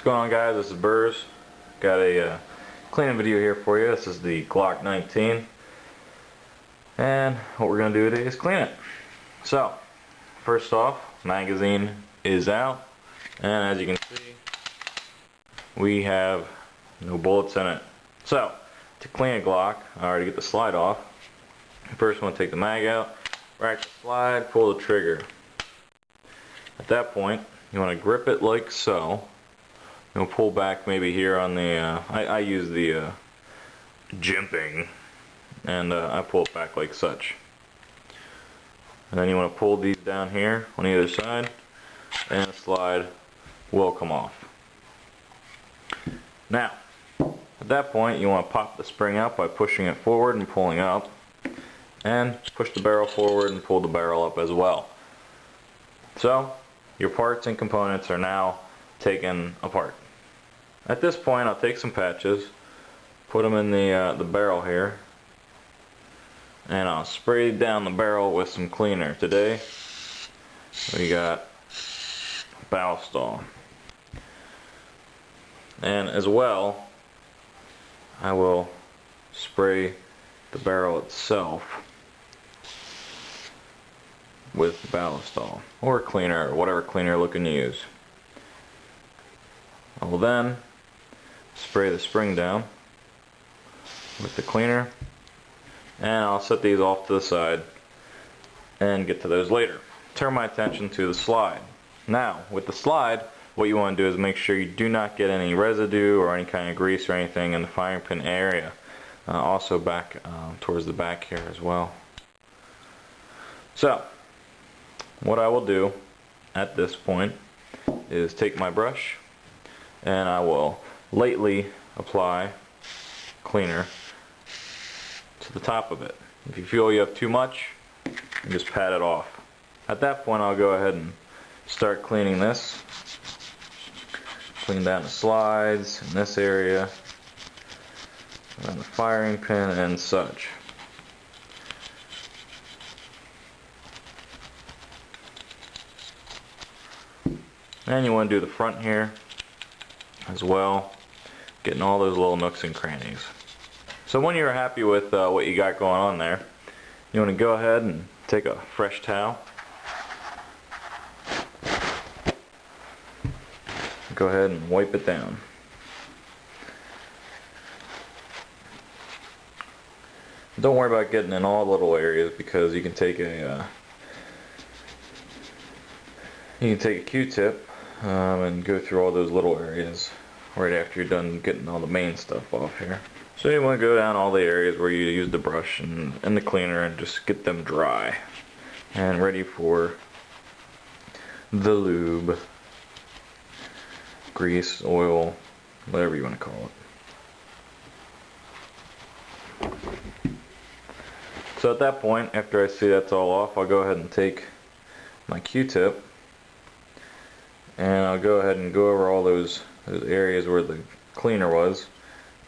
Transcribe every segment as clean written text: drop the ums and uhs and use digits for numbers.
What's going on, guys? This is Burrs. Got a cleaning video here for you. This is the Glock 19, and what we're going to do today is clean it. So first off, magazine is out, and as you can see, we have no bullets in it. So to clean a Glock, to get the slide off, first you want to take the mag out, rack the slide, pull the trigger. At that point, you want to grip it like so. You'll pull back maybe here on the, I use the jimping, and I pull it back like such. And then you want to pull these down here on either side, and the slide will come off. Now, at that point, you want to pop the spring out by pushing it forward and pulling up, and push the barrel forward and pull the barrel up as well. So, your parts and components are now taken apart. At this point, I'll take some patches, put them in the barrel here, and I'll spray down the barrel with some cleaner. Today, we got Ballistol. And as well, I will spray the barrel itself with Ballistol, or cleaner, or whatever cleaner you're looking to use. I will then spray the spring down with the cleaner, and I'll set these off to the side and get to those later. Turn my attention to the slide. Now, with the slide, what you want to do is make sure you do not get any residue or any kind of grease or anything in the firing pin area. Also back towards the back here as well. So, what I will do at this point is take my brush, and I will lightly apply cleaner to the top of it. If you feel you have too much, you just pat it off. At that point, I'll go ahead and start cleaning this. Clean down the slides in this area, and the firing pin and such. And you want to do the front here as well, getting all those little nooks and crannies. So when you're happy with what you got going on there, you want to go ahead and take a fresh towel, go ahead and wipe it down. Don't worry about getting in all little areas, because you can take a Q-tip and go through all those little areas right after you're done getting all the main stuff off here. So you want to go down all the areas where you use the brush and the cleaner and just get them dry and ready for the lube, grease, oil, whatever you want to call it. So at that point, after I see that's all off, I'll go ahead and take my Q-tip, and I'll go ahead and go over all those areas where the cleaner was.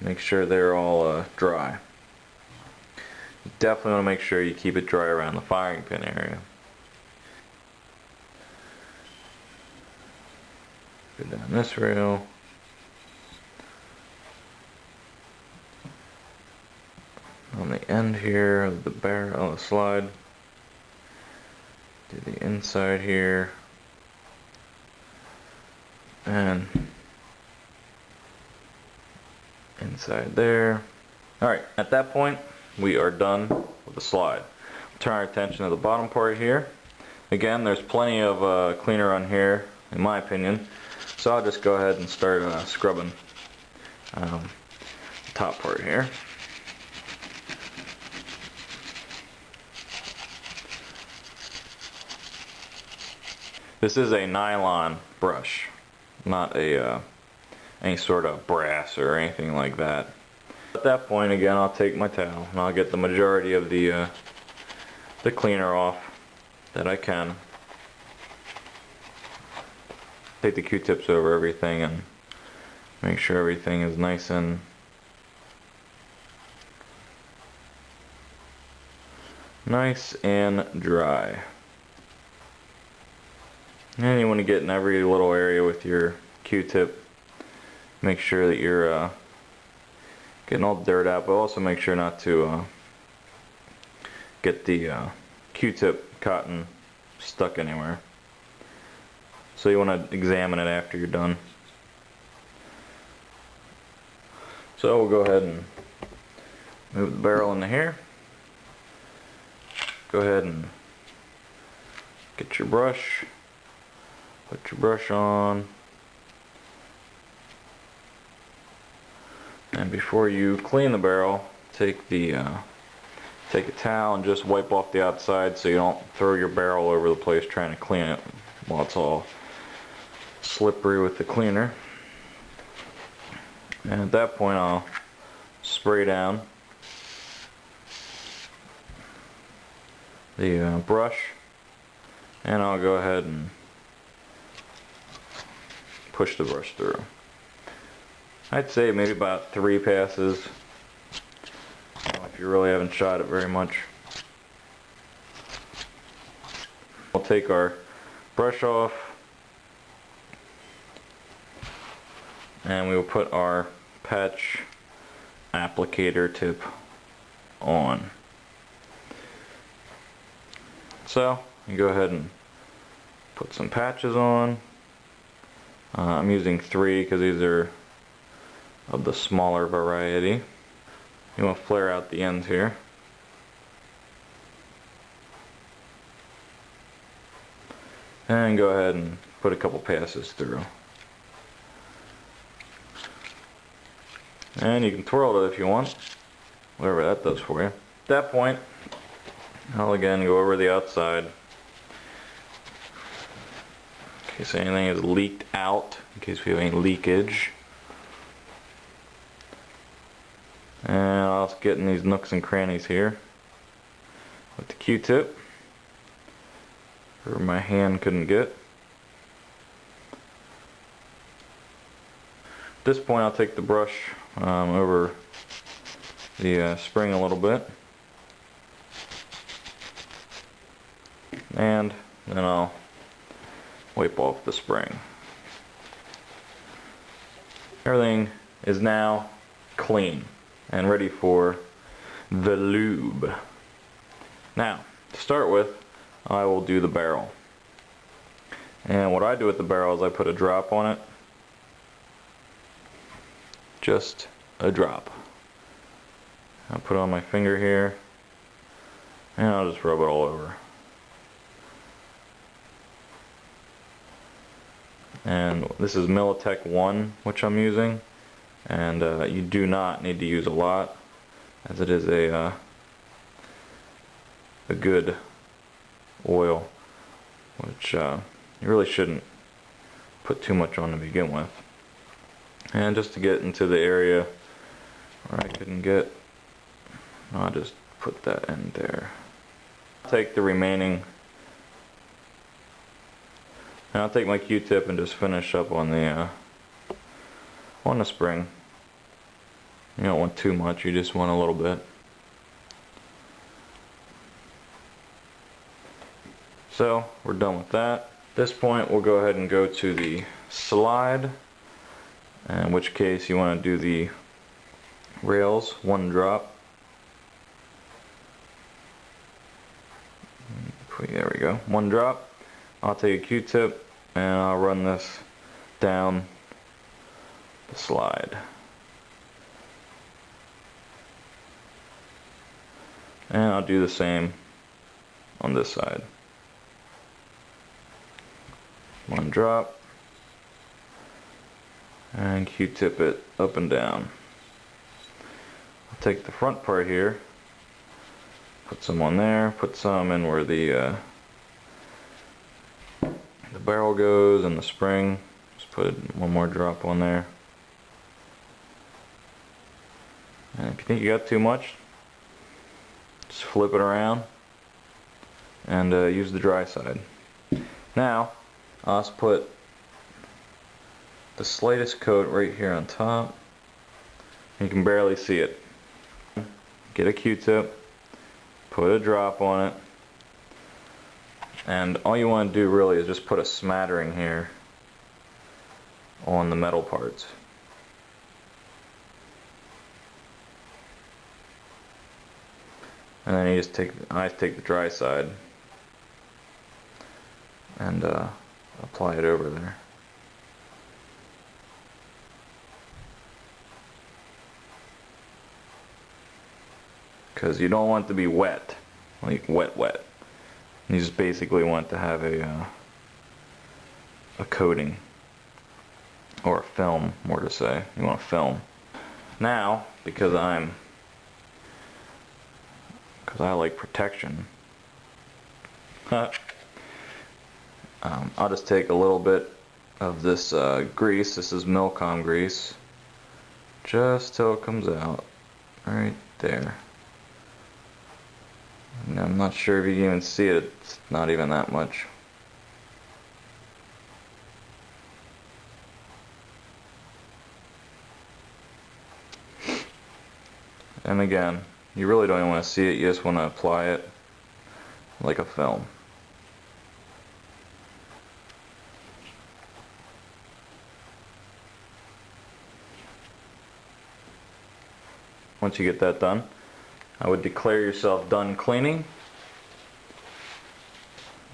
Make sure they're all dry. You definitely want to make sure you keep it dry around the firing pin area. Go down this rail. On the end here of the barrel, on the slide. Do the inside here. And inside there. Alright, at that point, we are done with the slide. Turn our attention to the bottom part here. Again, there's plenty of cleaner on here, in my opinion. So I'll just go ahead and start scrubbing the top part here. This is a nylon brush, not any sort of brass or anything like that. At that point, again, I'll take my towel and I'll get the majority of the cleaner off that I can. Take the Q-tips over everything and make sure everything is nice and dry. And you want to get in every little area with your Q-tip make sure that you're getting all the dirt out, but also make sure not to get the Q-tip cotton stuck anywhere. So you want to examine it after you're done. So we'll go ahead and move the barrel into here. Go ahead and get your brush. Put your brush on. And before you clean the barrel, take a towel and just wipe off the outside so you don't throw your barrel over the place trying to clean it while it's all slippery with the cleaner. And at that point I'll spray down the brush, and I'll go ahead and push the brush through. I'd say maybe about 3 passes if you really haven't shot it very much. We'll take our brush off and we will put our patch applicator tip on. So you go ahead and put some patches on. I'm using 3 because these are of the smaller variety. You want to flare out the ends here. And go ahead and put a couple passes through. And you can twirl it if you want, whatever that does for you. At that point, I'll again go over the outside in case anything is leaked out, in case we have any leakage. And I'll get in these nooks and crannies here with the Q-tip, where my hand couldn't get. At this point I'll take the brush over the spring a little bit, and then I'll wipe off the spring. Everything is now clean and ready for the lube. Now, to start with, I will do the barrel. And what I do with the barrel is I put a drop on it. Just a drop. I'll put it on my finger here, and I'll just rub it all over. And this is Militec 1, which I'm using. And you do not need to use a lot, as it is a good oil, which you really shouldn't put too much on to begin with. And just to get into the area where I couldn't get, I'll just put that in there. I'll take the remaining, and I'll take my Q-tip and just finish up on the spring. You don't want too much, you just want a little bit. So we're done with that. At this point we'll go ahead and go to the slide, in which case you want to do the rails, 1 drop. There we go, 1 drop. I'll take a Q-tip and I'll run this down the slide. And I'll do the same on this side. 1 drop. And Q-tip it up and down. I'll take the front part here, put some on there, put some in where the barrel goes and the spring. Just put 1 more drop on there. And if you think you got too much, just flip it around and use the dry side. Now, I'll just put the slightest coat right here on top. You can barely see it. Get a Q-tip, put a drop on it, and all you want to do really is just put a smattering here on the metal parts. and then you just I take the dry side and apply it over there. Because you don't want it to be wet, like wet. You just basically want to have a coating, or a film, more to say. You want a film. Now, because I like protection, I'll just take a little bit of this grease. This is Mil-Comm Grease, just till it comes out, right there. And I'm not sure if you can even see it. It's not even that much. And again, you really don't even want to see it, you just want to apply it like a film. Once you get that done, I would declare yourself done cleaning.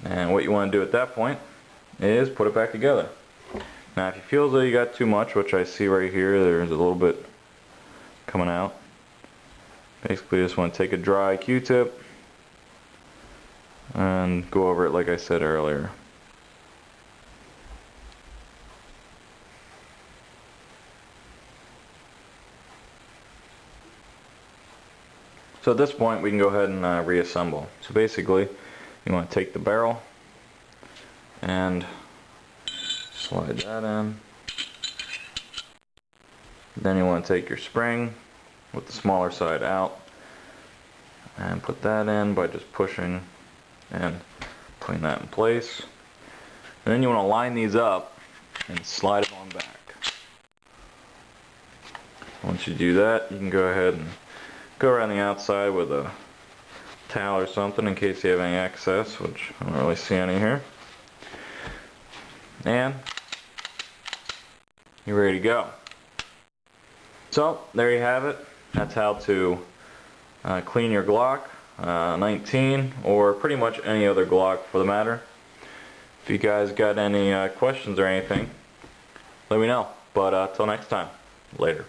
And what you want to do at that point is put it back together. Now if you feel as though you got too much, which I see right here, there's a little bit coming out. Basically just want to take a dry Q-tip and go over it like I said earlier. So at this point we can go ahead and reassemble. So basically you want to take the barrel and slide that in. Then you want to take your spring with the smaller side out and put that in by just pushing and putting that in place. And then you want to line these up and slide them on back. Once you do that, you can go ahead and go around the outside with a towel or something in case you have any excess, which I don't really see any here. And you're ready to go. So there you have it. That's how to clean your Glock 19, or pretty much any other Glock for the matter. If you guys got any questions or anything, let me know. But till next time, later.